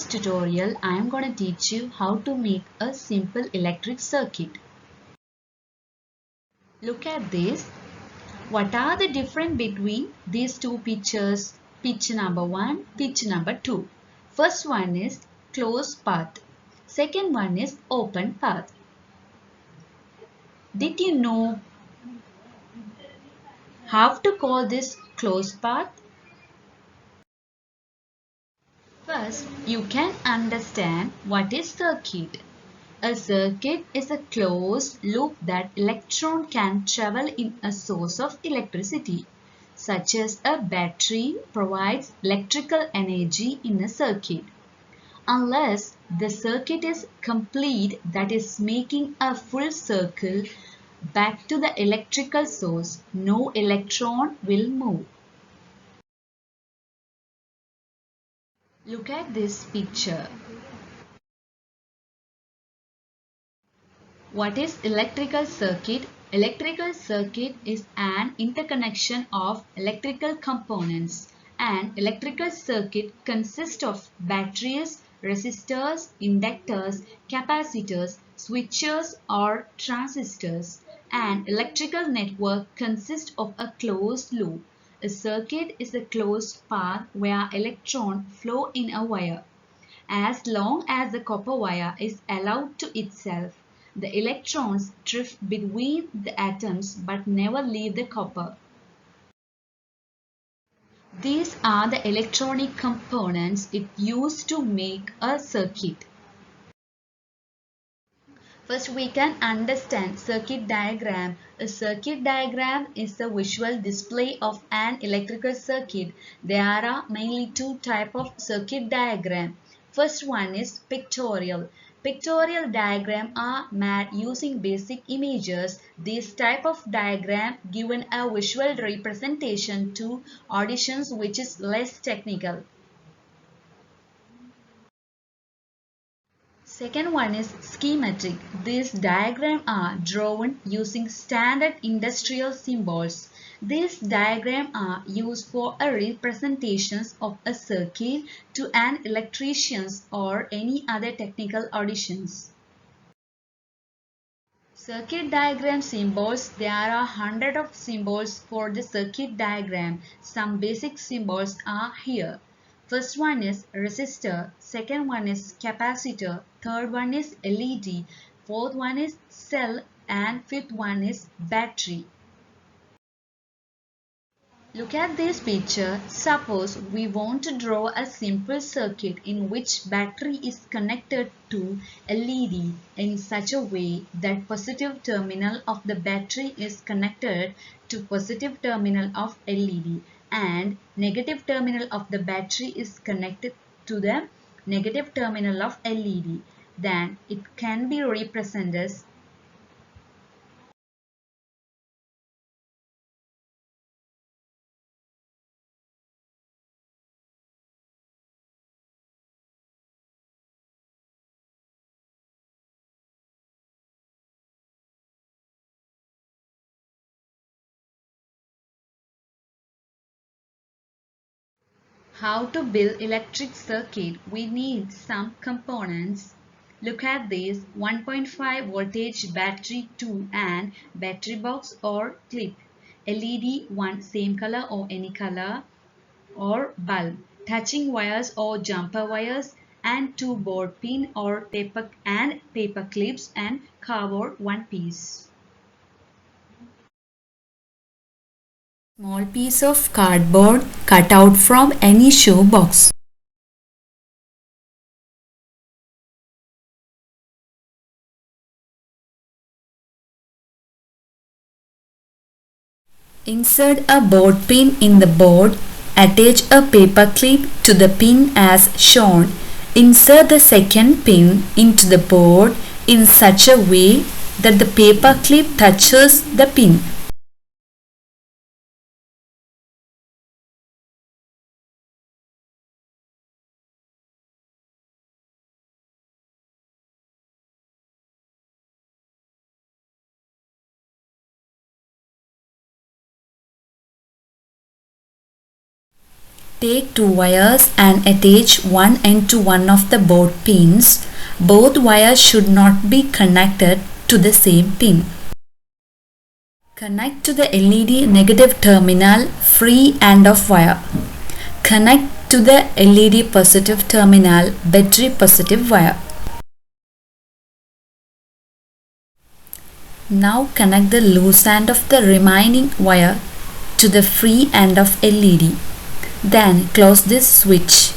this tutorial, I am going to teach you how to make a simple electric circuit. Look at this. What are the difference between these two pictures? Picture number 1, picture number 2. First one is closed path. Second one is open path. Did you know how to call this closed path? First, you can understand what is circuit. A circuit is a closed loop that electron can travel in a source of electricity, such as a battery provides electrical energy in a circuit. Unless the circuit is complete, that is making a full circle back to the electrical source, no electron will move. Look at this picture. What is electrical circuit? Electrical circuit is an interconnection of electrical components. An electrical circuit consists of batteries, resistors, inductors, capacitors, switches or transistors. An electrical network consists of a closed loop. A circuit is a closed path where electrons flow in a wire. As long as the copper wire is allowed to itself, the electrons drift between the atoms but never leave the copper. These are the electronic components it used to make a circuit. First, we can understand circuit diagram. A circuit diagram is a visual display of an electrical circuit. There are mainly two types of circuit diagram. First one is pictorial. Pictorial diagram are made using basic images. This type of diagram given a visual representation to auditions which is less technical. Second one is schematic. These diagrams are drawn using standard industrial symbols. These diagrams are used for a representations of a circuit to an electrician or any other technical auditions. Circuit diagram symbols. There are hundreds of symbols for the circuit diagram. Some basic symbols are here. First one is resistor, second one is capacitor, third one is LED, fourth one is cell and fifth one is battery. Look at this picture. Suppose we want to draw a simple circuit in which battery is connected to LED in such a way that positive terminal of the battery is connected to positive terminal of LED and negative terminal of the battery is connected to the negative terminal of LED. Then it can be represented as how to build electric circuit. We need some components. Look at this 1.5 voltage battery 2 and battery box or clip. LED 1 same color or any color or bulb. Touching wires or jumper wires and 2 board pin or paper clips and cardboard 1 piece. Small piece of cardboard cut out from any shoe box. Insert a board pin in the board. Attach a paper clip to the pin as shown. Insert the second pin into the board in such a way that the paper clip touches the pin. Take two wires and attach one end to one of the board pins. Both wires should not be connected to the same pin. Connect to the LED negative terminal free end of wire. Connect to the LED positive terminal battery positive wire. Now connect the loose end of the remaining wire to the free end of LED. Then close this switch.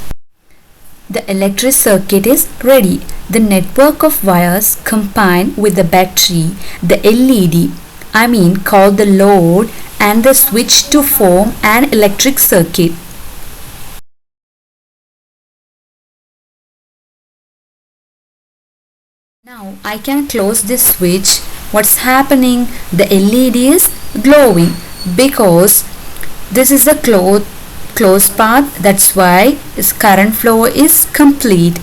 The electric circuit is ready. The network of wires combined with the battery, the LED, called the load, and the switch to form an electric circuit. Now I can close this switch. What's happening? The LED is glowing because this is a closed path. That's why its current flow is complete.